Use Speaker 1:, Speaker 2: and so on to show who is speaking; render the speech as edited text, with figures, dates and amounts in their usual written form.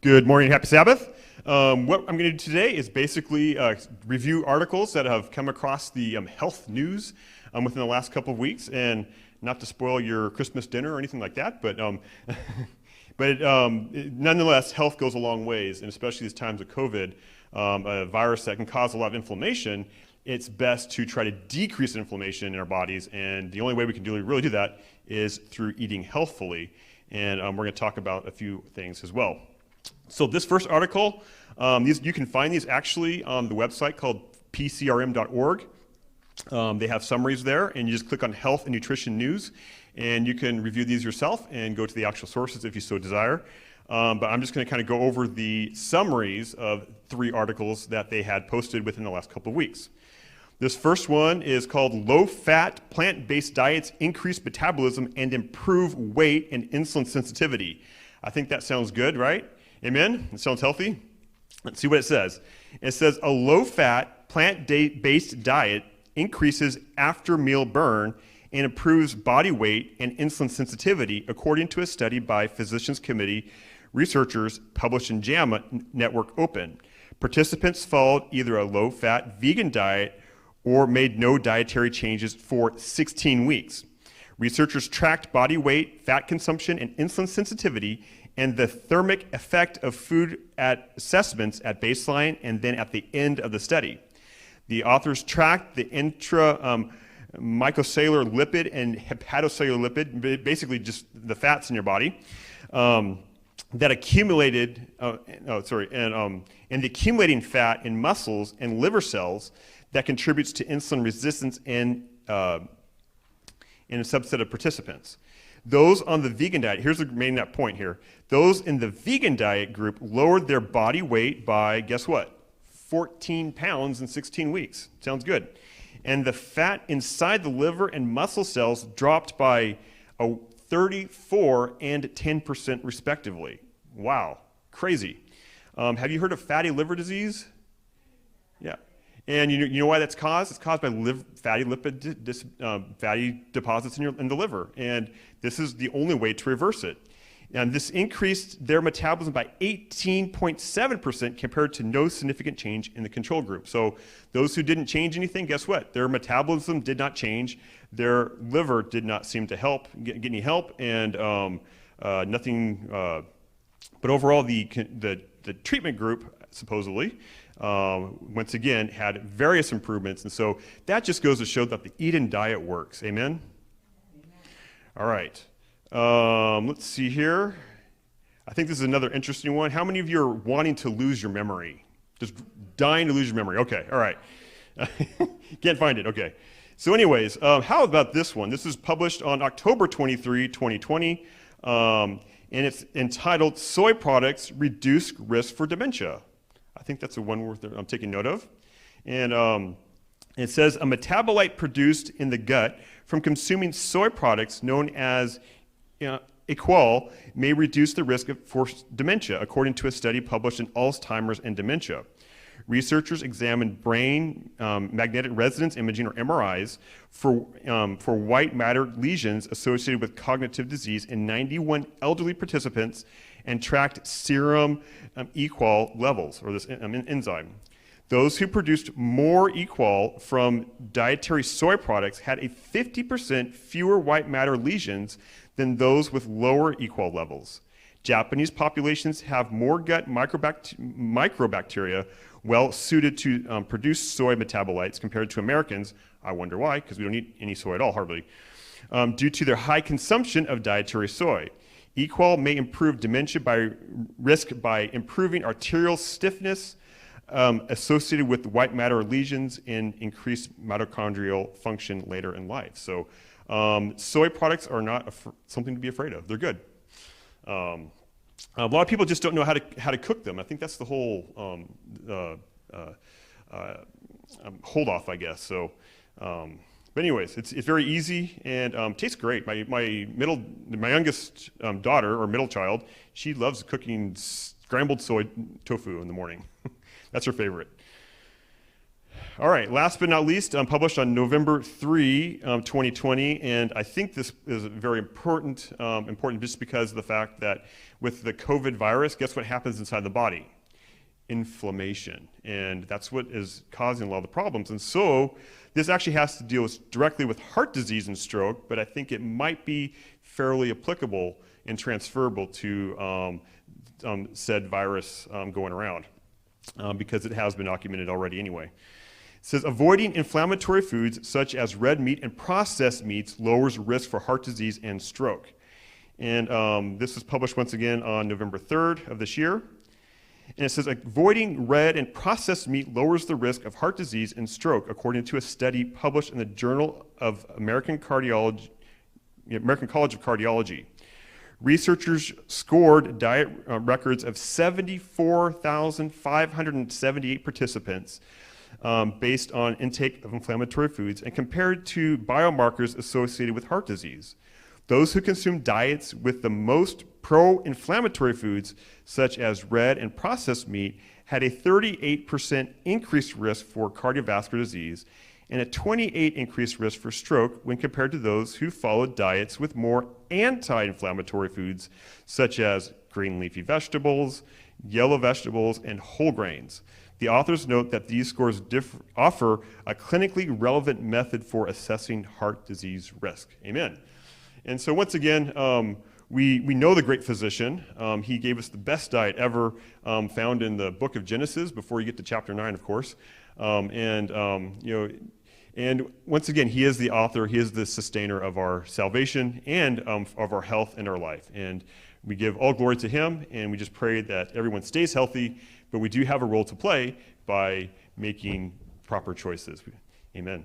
Speaker 1: Good morning, happy Sabbath. What I'm going to do today is basically review articles that have come across the health news within the last couple of weeks, and not to spoil your Christmas dinner or anything like that, but nonetheless, health goes a long ways, and especially these times of COVID, a virus that can cause a lot of inflammation. It's best to try to decrease inflammation in our bodies, and the only way we can really do that is through eating healthfully, and we're going to talk about a few things as well. So this first article, you can find these actually on the website called pcrm.org. They have summaries there, and you just click on Health and Nutrition News, and you can review these yourself and go to the actual sources if you so desire. But I'm just going to kind of go over the summaries of 3 articles that they had posted within the last couple of weeks. This first one is called Low-Fat Plant-Based Diets Increase Metabolism and Improve Weight and Insulin Sensitivity. I think that sounds good, right? Amen? It sounds healthy? Let's see what it says. It says a low-fat, plant-based diet increases after-meal burn and improves body weight and insulin sensitivity, according to a study by Physicians Committee researchers published in JAMA Network Open. Participants followed either a low-fat vegan diet or made no dietary changes for 16 weeks. Researchers tracked body weight, fat consumption, and insulin sensitivity and the thermic effect of food at assessments at baseline and then at the end of the study. The authors tracked the mycocellular lipid and hepatocellular lipid, basically just the fats in your body, that accumulated, and the accumulating fat in muscles and liver cells that contributes to insulin resistance in a subset of participants. Those on the vegan diet, here's the main point here. Those in the vegan diet group lowered their body weight by, guess what? 14 pounds in 16 weeks. Sounds good. And the fat inside the liver and muscle cells dropped by 34 and 10% respectively. Wow, crazy. Have you heard of fatty liver disease? Yeah. And you know why that's caused? It's caused by fatty deposits in the liver. And this is the only way to reverse it. And this increased their metabolism by 18.7% compared to no significant change in the control group. So those who didn't change anything, guess what? Their metabolism did not change. Their liver did not seem to get any help, and nothing. But overall, the treatment group, supposedly, once again, had various improvements. And so that just goes to show that the Eden diet works. Amen? All right. Let's see here. I think this is another interesting one. How many of you are wanting to lose your memory? Just dying to lose your memory. Okay, all right. Can't find it. Okay. So anyways, how about this one? This is published on October 23, 2020, and it's entitled Soy Products Reduce Risk for Dementia. I think that's the one worth I'm taking note of. And it says a metabolite produced in the gut from consuming soy products known as Equal may reduce the risk for dementia, according to a study published in Alzheimer's and Dementia. Researchers examined brain magnetic resonance imaging, or MRIs, for white matter lesions associated with cognitive disease in 91 elderly participants and tracked serum Equal levels, or this enzyme. Those who produced more Equal from dietary soy products had a 50% fewer white matter lesions than those with lower Equal levels. Japanese populations have more gut microbacteria well suited to produce soy metabolites compared to Americans. I wonder why, because we don't eat any soy at all, hardly, due to their high consumption of dietary soy. Equal may improve dementia risk by improving arterial stiffness associated with white matter lesions and increased mitochondrial function later in life. So soy products are not something to be afraid of. They're good. A lot of people just don't know how to cook them. I think that's the whole hold off, I guess. So, but anyways, it's very easy and tastes great. My youngest daughter, or middle child, she loves cooking scrambled soy tofu in the morning. That's her favorite. All right, last but not least, published on November 3, 2020, and I think this is very important just because of the fact that with the COVID virus, guess what happens inside the body? Inflammation, and that's what is causing a lot of the problems. And so this actually has to deal directly with heart disease and stroke, but I think it might be fairly applicable and transferable to said virus going around because it has been documented already anyway. It says, avoiding inflammatory foods such as red meat and processed meats lowers risk for heart disease and stroke. And this was published once again on November 3rd of this year. And it says, avoiding red and processed meat lowers the risk of heart disease and stroke, according to a study published in the Journal of American College of Cardiology. Researchers scored diet records of 74,578 participants based on intake of inflammatory foods and compared to biomarkers associated with heart disease. Those who consumed diets with the most pro-inflammatory foods, such as red and processed meat, had a 38% increased risk for cardiovascular disease and a 28% increased risk for stroke when compared to those who followed diets with more anti-inflammatory foods, such as green leafy vegetables, yellow vegetables, and whole grains. The authors note that these scores offer a clinically relevant method for assessing heart disease risk. Amen. And so once again, we know the great physician. He gave us the best diet ever found in the book of Genesis before you get to chapter 9, of course. And once again, he is the author, he is the sustainer of our salvation and of our health and our life. And we give all glory to him, and we just pray that everyone stays healthy, but we do have a role to play by making proper choices. Amen.